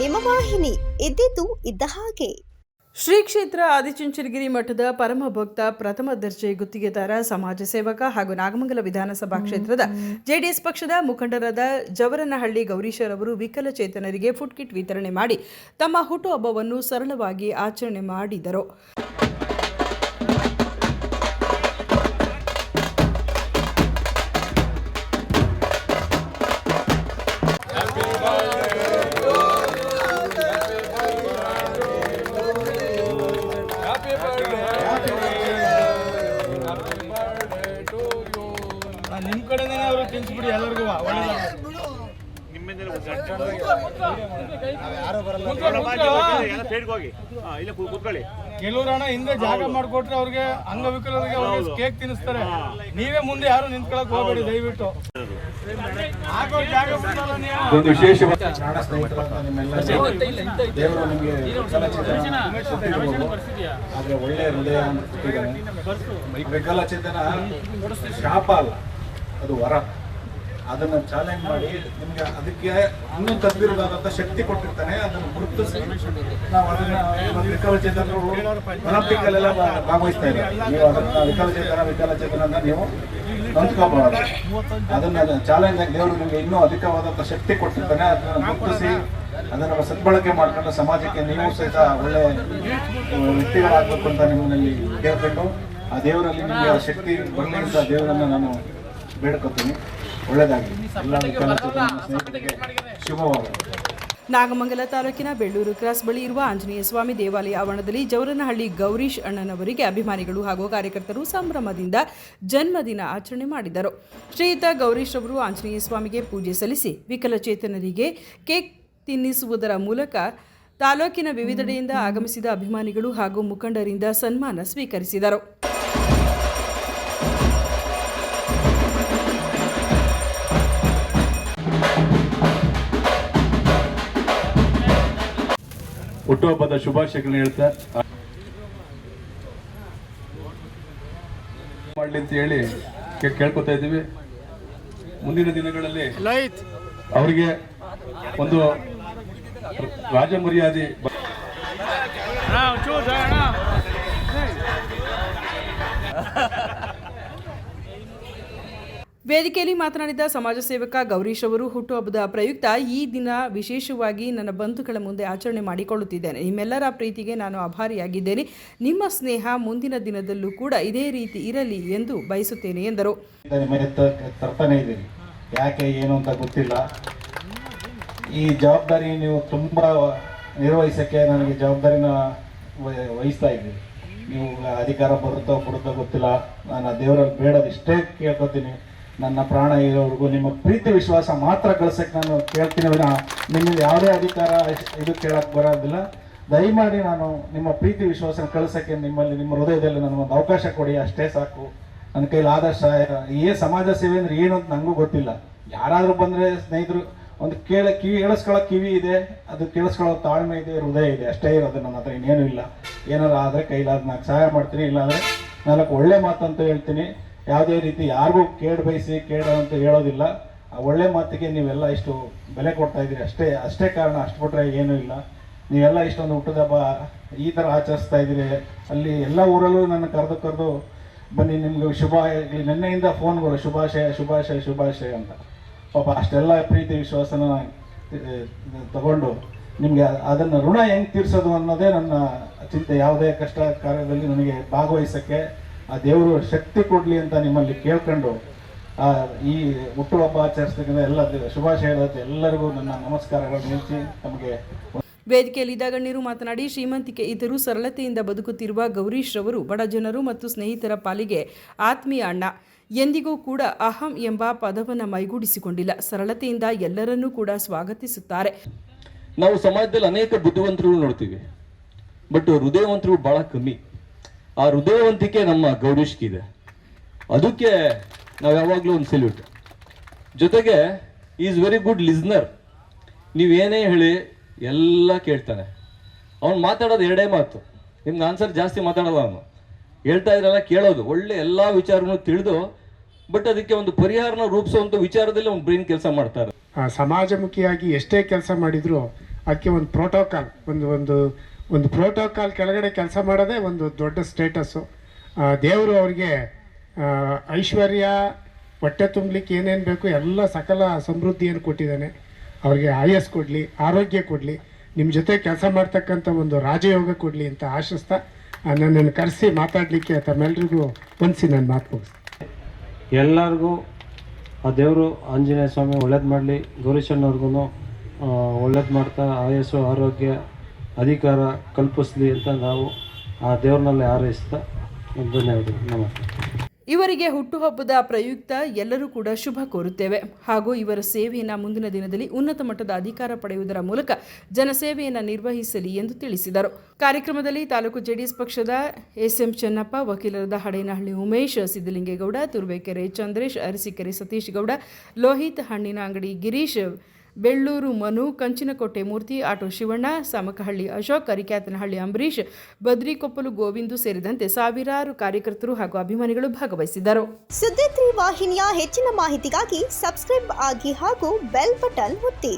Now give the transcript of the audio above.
ನಿಮ್ಮ ವಾಹಿನಿ. ಇದ್ದಿದ್ದು ಇದ್ದ ಹಾಗೆ. ಶ್ರೀ ಕ್ಷೇತ್ರ ಆದಿಚುಂಚನಗಿರಿ ಮಠದ ಪರಮ ಭಕ್ತ ಪ್ರಥಮ ದರ್ಜೆ ಗುತ್ತಿಗೆದಾರ ಸಮಾಜ ಸೇವಕ ಹಾಗೂ ನಾಗಮಂಗಲ ವಿಧಾನಸಭಾ ಕ್ಷೇತ್ರದ ಜೆಡಿಎಸ್ ಪಕ್ಷದ ಮುಖಂಡರಾದ ಜವರನಹಳ್ಳಿ ಗೌರೀಶರವರು ವಿಕಲಚೇತನರಿಗೆ ಫುಡ್ ಕಿಟ್ ವಿತರಣೆ ಮಾಡಿ ತಮ್ಮ ಹುಟ್ಟುಹಬ್ಬವನ್ನು ಸರಳವಾಗಿ ಆಚರಣೆ ಮಾಡಿದರು. ನಿಮ್ಮ ಕಡೆನೇ ಅವರು ತಿನ್ಸ್ಬಿಡಿ ಎಲ್ಲರಿಗೂ ಕೆಲವರು ಹಣ ಹಿಂದೆ ಜಾಗ ಮಾಡಿಕೊಟ್ರೆ ಅವ್ರಿಗೆ ಅಂಗವಿಕಲರಿಗೆ ಅವ್ರಿಗೆ ಕೇಕ್ ತಿನ್ನಿಸ್ತಾರೆ. ನೀವೇ ಮುಂದೆ ಯಾರು ನಿಂತ್ಕೊಳಕ್ ಹೋಗ್ಬೇಡಿ ದಯವಿಟ್ಟು. ಒಂದು ವಿಶೇಷ ಆದ್ರೆ ಒಳ್ಳೆ ಹೃದಯ ಅಂತ ಕೊಟ್ಟಿದ್ದಾನೆ. ವಿಕಲಚೇತನ ಶಾಪ ಅಲ್ಲ, ಅದು ವರ. ಅದನ್ನ ಚಾಲೆಂಜ್ ಮಾಡಿ ನಿಮ್ಗೆ ಅದಕ್ಕೆ ಇನ್ನೂ ತದ್ವಿರುದ್ಧವಾದಂತ ಶಕ್ತಿ ಕೊಟ್ಟಿರ್ತಾನೆ. ಅದನ್ನು ಗುರುತಿಸಿ ನಾವು ಅದನ್ನ ವಿಕಲಚೇತನರು ಒಲಿಂಪಿಕ್ ಅಲ್ಲೆಲ್ಲ ಭಾಗವಹಿಸ್ತಾ ಇದ್ದಾರೆ. ನೀವು ಅದನ್ನ ವಿಕಲಚೇತನ ಅಂತ ನೀವು ಅಂದ್ಕೋಬಾರದು. ಅದನ್ನ ಚಾಲೆಂಜ್ ಆಗಿ ದೇವರು ನಿಮ್ಗೆ ಇನ್ನೂ ಅಧಿಕವಾದಂತ ಶಕ್ತಿ ಕೊಟ್ಟಿರ್ತಾನೆ. ಅದನ್ನ ಗುರುತಿಸಿ ಅದನ್ನ ಸದ್ಬಳಕೆ ಮಾಡ್ಕೊಂಡು ಸಮಾಜಕ್ಕೆ ನೀವು ಸಹಿತ ಒಳ್ಳೆ ವ್ಯಕ್ತಿಗಳಾಗಬೇಕು ಅಂತ ನಿಮ್ಮಲ್ಲಿ ಕೇಳ್ಕೊಂಡು ಆ ದೇವರಲ್ಲಿ ನಿಮಗೆ ಆ ಶಕ್ತಿ ಬರಲಿ ಅಂತ ದೇವರನ್ನ ನಾನು ಬೇಡ್ಕೊತೀನಿ. ಒಳ್ಳೆಯದಾಗಿ ಎಲ್ಲ ಸ್ನೇಹಿತರಿಗೆ ಶುಭವಾಗಲಿ. ನಾಗಮಂಗಲ ತಾಲೂಕಿನ ಬೆಳ್ಳೂರು ಕ್ರಾಸ್ ಬಳಿ ಇರುವ ಆಂಜನೇಯ ಸ್ವಾಮಿ ದೇವಾಲಯ ಆವರಣದಲ್ಲಿ ಜವರನಹಳ್ಳಿ ಗೌರೀಶ್ ಅಣ್ಣನವರಿಗೆ ಅಭಿಮಾನಿಗಳು ಹಾಗೂ ಕಾರ್ಯಕರ್ತರು ಸಂಭ್ರಮದಿಂದ ಜನ್ಮದಿನ ಆಚರಣೆ ಮಾಡಿದರು. ಶ್ರೀಯುತ ಗೌರೀಶ್ ಅವರು ಆಂಜನೇಯ ಸ್ವಾಮಿಗೆ ಪೂಜೆ ಸಲ್ಲಿಸಿ ವಿಕಲಚೇತನರಿಗೆ ಕೇಕ್ ತಿನ್ನಿಸುವುದರ ಮೂಲಕ ತಾಲೂಕಿನ ವಿವಿಧೆಡೆಯಿಂದ ಆಗಮಿಸಿದ ಅಭಿಮಾನಿಗಳು ಹಾಗೂ ಮುಖಂಡರಿಂದ ಸನ್ಮಾನ ಸ್ವೀಕರಿಸಿದರು. ಹುಟ್ಟುಹಬ್ಬದ ಶುಭಾಶಯಗಳನ್ನ ಹೇಳ್ತಾ ಮಾಡಲಿ ಅಂತ ಹೇಳಿ ಕೇಳ್ಕೊತಾ ಇದ್ದೀವಿ. ಮುಂದಿನ ದಿನಗಳಲ್ಲಿ ಅವರಿಗೆ ಒಂದು ರಾಜ ಮರ್ಯಾದೆ ವೇದಿಕೆಯಲ್ಲಿ ಮಾತನಾಡಿದ ಸಮಾಜ ಸೇವಕ ಗೌರೀಶ್ ಅವರು ಹುಟ್ಟುಹಬ್ಬದ ಪ್ರಯುಕ್ತ ಈ ದಿನ ವಿಶೇಷವಾಗಿ ನನ್ನ ಬಂಧುಗಳ ಮುಂದೆ ಆಚರಣೆ ಮಾಡಿಕೊಳ್ಳುತ್ತಿದ್ದೇನೆ. ನಿಮ್ಮೆಲ್ಲರ ಪ್ರೀತಿಗೆ ನಾನು ಆಭಾರಿಯಾಗಿದ್ದೇನೆ. ನಿಮ್ಮ ಸ್ನೇಹ ಮುಂದಿನ ದಿನದಲ್ಲೂ ಕೂಡ ಇದೇ ರೀತಿ ಇರಲಿ ಎಂದು ಬಯಸುತ್ತೇನೆ ಎಂದರು. ಯಾಕೆ ಏನು ಅಂತ ಗೊತ್ತಿಲ್ಲ. ಈ ಜವಾಬ್ದಾರಿ ನೀವು ತುಂಬ ನಿರ್ವಹಿಸಕ್ಕೆ ನನಗೆ ಜವಾಬ್ದಾರಿನ ವಹಿಸ್ತಾ ಇದ್ದೀವಿ. ನೀವು ಅಧಿಕಾರ ಬರುತ್ತೋ ಬಿಡುತ್ತೋ ಗೊತ್ತಿಲ್ಲ. ನಾನು ದೇವರಲ್ಲಿ ಬೇಡೋದು ಇಷ್ಟೇ ಕೇಳ್ಕೊತೀನಿ. ನನ್ನ ಪ್ರಾಣ ಇರೋವರೆಗೂ ನಿಮ್ಮ ಪ್ರೀತಿ ವಿಶ್ವಾಸ ಮಾತ್ರ ಗಳಿಸಕ್ಕೆ ನಾನು ಕೇಳ್ತೀನಿ. ನಿಮ್ಮಲ್ಲಿ ಯಾವುದೇ ಅಧಿಕಾರ ಇದು ಕೇಳಕ್ಕೆ ಬರೋದಿಲ್ಲ. ದಯಮಾಡಿ ನಾನು ನಿಮ್ಮ ಪ್ರೀತಿ ವಿಶ್ವಾಸ ಕಳಿಸೋಕ್ಕೆ ನಿಮ್ಮಲ್ಲಿ ನಿಮ್ಮ ಹೃದಯದಲ್ಲಿ ನನಗೊಂದು ಅವಕಾಶ ಕೊಡಿ, ಅಷ್ಟೇ ಸಾಕು. ನನ್ನ ಕೈಲಿ ಆದಷ್ಟು ಸಮಾಜ ಸೇವೆ ಅಂದರೆ ಏನು ಅಂತ ನನಗೂ ಗೊತ್ತಿಲ್ಲ. ಯಾರಾದರೂ ಬಂದರೆ ಸ್ನೇಹಿತರು ಒಂದು ಕೇಳಿಸ್ಕೊಳ್ಳೋ ಕಿವಿ ಇದೆ, ಅದು ಕೇಳಿಸ್ಕೊಳ್ಳೋ ತಾಳ್ಮೆ ಇದೆ, ಹೃದಯ ಇದೆ, ಅಷ್ಟೇ ಇರೋದು ನನ್ನ ಹತ್ರ. ಇನ್ನೇನು ಇಲ್ಲ. ಏನಾದ್ರು ಆದರೆ ಕೈಲಾದ ನಾನು ಸಹಾಯ ಮಾಡ್ತೀನಿ. ಇಲ್ಲಾಂದರೆ ನಾಲ್ಕು ಒಳ್ಳೆ ಮಾತಂತ ಹೇಳ್ತೀನಿ. ಯಾವುದೇ ರೀತಿ ಯಾರಿಗೂ ಕೇಡು ಬಯಸಿ ಕೇಡು ಅಂತ ಹೇಳೋದಿಲ್ಲ. ಆ ಒಳ್ಳೆ ಮಾತಿಗೆ ನೀವೆಲ್ಲ ಇಷ್ಟು ಬೆಲೆ ಕೊಡ್ತಾ ಇದ್ದೀರಿ, ಅಷ್ಟೇ ಕಾರಣ. ಅಷ್ಟು ಬಿಟ್ರೆ ಏನೂ ಇಲ್ಲ. ನೀವೆಲ್ಲ ಇಷ್ಟೊಂದು ಹುಟ್ಟದ ಹಬ್ಬ ಈ ಥರ ಆಚರಿಸ್ತಾ ಇದ್ದೀರಿ. ಅಲ್ಲಿ ಎಲ್ಲ ಊರಲ್ಲೂ ನನ್ನ ಕರೆದು ಬನ್ನಿ ನಿಮ್ಗೆ ಶುಭ ಆಗಲಿ, ನಿನ್ನೆಯಿಂದ ಫೋನ್ಗಳು ಶುಭಾಶಯ ಅಂತ. ಪಾಪ ಅಷ್ಟೆಲ್ಲ ಪ್ರೀತಿ ವಿಶ್ವಾಸನ ತಗೊಂಡು ನಿಮಗೆ ಅದನ್ನು ಋಣ ಹೆಂಗೆ ತೀರಿಸೋದು ಅನ್ನೋದೇ ನನ್ನ ಚಿಂತೆ. ಯಾವುದೇ ಕಷ್ಟ ಕಾರ್ಯದಲ್ಲಿ ನನಗೆ ಭಾಗವಹಿಸೋಕ್ಕೆ ಆ ದೇವರು ಶಕ್ತಿ ಕೊಡಲಿ ಅಂತ ನಿಮ್ಮಲ್ಲಿ ಕೇಳ್ಕೊಂಡು ಈ ಹುಟ್ಟುಹಬ್ಬ ಆಚರಿಸ್ತಕ್ಕಂಥ ಎಲ್ಲ ಶುಭಾಶಯ ಎಲ್ಲರಿಗೂ ನನ್ನ ನಮಸ್ಕಾರಗಳನ್ನು ನಿಲ್ಲಿಸಿ ತಮಗೆ. ವೇದಿಕೆಯಲ್ಲಿದ್ದ ಗಣ್ಯರು ಮಾತನಾಡಿ, ಶ್ರೀಮಂತಿಕೆ ಇದ್ದರೂ ಸರಳತೆಯಿಂದ ಬದುಕುತ್ತಿರುವ ಗೌರೀಶ್ ರವರು ಬಡ ಜನರು ಮತ್ತು ಸ್ನೇಹಿತರ ಪಾಲಿಗೆ ಆತ್ಮೀಯ ಅಣ್ಣ. ಎಂದಿಗೂ ಕೂಡ ಅಹಂ ಎಂಬ ಪದವನ್ನು ಮೈಗೂಡಿಸಿಕೊಂಡಿಲ್ಲ. ಸರಳತೆಯಿಂದ ಎಲ್ಲರನ್ನೂ ಕೂಡ ಸ್ವಾಗತಿಸುತ್ತಾರೆ. ನಾವು ಸಮಾಜದಲ್ಲಿ ಅನೇಕ ಬುದ್ಧಿವಂತರು ನೋಡ್ತೀವಿ, ಬಟ್ ಹೃದಯವಂತರು ಬಹಳ ಕಮ್ಮಿ. ಆ ಹೃದಯವಂತಿಕೆ ನಮ್ಮ ಗೌರೀಶ್ಗಿದೆ. ಅದಕ್ಕೆ ನಾವು ಯಾವಾಗಲೂ ಒಂದು ಸೆಲ್ಯೂಟ್. ಜೊತೆಗೆ ಈಸ್ ವೆರಿ ಗುಡ್ ಲಿಸ್ನರ್. ನೀವೇನೇ ಹೇಳಿ ಎಲ್ಲ ಕೇಳ್ತಾನೆ. ಅವನು ಮಾತಾಡೋದು ಎರಡೇ ಮಾತು, ನಿಮ್ಗೆ ಆನ್ಸರ್ ಜಾಸ್ತಿ ಮಾತಾಡೋಲ್ಲ. ಅವನು ಹೇಳ್ತಾ ಇದ್ರಲ್ಲ ಕೇಳೋದು, ಒಳ್ಳೆ ಎಲ್ಲ ವಿಚಾರವನ್ನು ತಿಳಿದು ಬಟ್ ಅದಕ್ಕೆ ಒಂದು ಪರಿಹಾರನ ರೂಪಿಸುವಂಥ ವಿಚಾರದಲ್ಲಿ ಒಂದು ಬ್ರೈನ್ ಕೆಲಸ ಮಾಡ್ತಾರೆ. ಸಮಾಜಮುಖಿಯಾಗಿ ಎಷ್ಟೇ ಕೆಲಸ ಮಾಡಿದ್ರು ಅದಕ್ಕೆ ಒಂದು ಪ್ರೋಟೋಕಾಲ್ ಒಂದು ಪ್ರೋಟೋಕಾಲ್ ಕೆಳಗಡೆ ಕೆಲಸ ಮಾಡೋದೇ ಒಂದು ದೊಡ್ಡ ಸ್ಟೇಟಸ್ಸು. ದೇವರು ಅವ್ರಿಗೆ ಐಶ್ವರ್ಯ, ಹೊಟ್ಟೆ ತುಂಬಲಿಕ್ಕೆ ಏನೇನು ಬೇಕು ಎಲ್ಲ ಸಕಲ ಸಮೃದ್ಧಿಯನ್ನು ಕೊಟ್ಟಿದ್ದಾನೆ. ಅವ್ರಿಗೆ ಆಯಸ್ ಕೊಡಲಿ, ಆರೋಗ್ಯ ಕೊಡಲಿ, ನಿಮ್ಮ ಜೊತೆ ಕೆಲಸ ಮಾಡ್ತಕ್ಕಂಥ ಒಂದು ರಾಜಯೋಗ ಕೊಡಲಿ ಅಂತ ಆಶಿಸ್ತಾ ನನ್ನನ್ನು ಕರೆಸಿ ಮಾತಾಡಲಿಕ್ಕೆ ತಮ್ಮೆಲ್ಲರಿಗೂ ಹೊಂದಿಸಿ ನಾನು ಮಾತು ಮುಗಿಸ್ತೀನಿ. ಎಲ್ಲರಿಗೂ ಆ ದೇವರು ಆಂಜನೇಯ ಸ್ವಾಮಿ ಒಳ್ಳೇದು ಮಾಡಲಿ, ಗೌರೀಶಣ್ಣವ್ರಿಗೂ ಒಳ್ಳೇದು ಮಾಡ್ತಾ ಆಯಸ್ಸು, ಆರೋಗ್ಯ, ಅಧಿಕಾರ ಕಲ್ಪಿಸ್ಲಿ ಅಂತ ನಾವು ಆ ದೇವ್ರನ್ನಲ್ಲಿ ಹಾರೈಸ್ತಾ ಧನ್ಯವಾದಗಳು. ನಮಸ್ತೆ. ಇವರಿಗೆ ಹುಟ್ಟುಹಬ್ಬದ ಪ್ರಯುಕ್ತ ಎಲ್ಲರೂ ಕೂಡ ಶುಭ ಕೋರುತ್ತೇವೆ ಹಾಗೂ ಇವರ ಸೇವೆಯನ್ನು ಮುಂದಿನ ದಿನದಲ್ಲಿ ಉನ್ನತ ಮಟ್ಟದ ಅಧಿಕಾರ ಪಡೆಯುವುದರ ಮೂಲಕ ಜನಸೇವೆಯನ್ನು ನಿರ್ವಹಿಸಲಿ ಎಂದು ತಿಳಿಸಿದರು. ಕಾರ್ಯಕ್ರಮದಲ್ಲಿ ತಾಲೂಕು ಜೆಡಿಎಸ್ ಪಕ್ಷದ ಎಸ್ಎಂ ಚೆನ್ನಪ್ಪ, ವಕೀಲರಾದ ಹಡೇನಹಳ್ಳಿ ಉಮೇಶ್, ಸಿದ್ದಲಿಂಗೇಗೌಡ, ತುರುವೇಕೆರೆ ಚಂದ್ರೇಶ್, ಅರಸೀಕೆರೆ ಸತೀಶ್ ಗೌಡ, ಲೋಹಿತ್, ಹಣ್ಣಿನ ಅಂಗಡಿ ಗಿರೀಶ್, ಬೆಳ್ಳೂರು ಮನು, ಕಂಚಿನಕೋಟೆ ಮೂರ್ತಿ, ಆಟೋ ಶಿವಣ್ಣ, ಸಾಮಕಹಳ್ಳಿ ಅಶೋಕ್, ಅರಿಕ್ಯಾತನಹಳ್ಳಿ ಅಂಬರೀಶ್, ಬದ್ರಿಕೊಪ್ಪಲು ಗೋವಿಂದು ಸೇರಿದಂತೆ ಸಾವಿರಾರು ಕಾರ್ಯಕರ್ತರು ಹಾಗೂ ಅಭಿಮಾನಿಗಳು ಭಾಗವಹಿಸಿದ್ದರು. ಸುದ್ದಿ 3 ವಾಹಿನಿಯ ಹೆಚ್ಚಿನ ಮಾಹಿತಿಗಾಗಿ ಸಬ್ಸ್ಕ್ರೈಬ್ ಆಗಿ ಹಾಗೂ ಬೆಲ್ ಬಟನ್ ಒತ್ತಿ.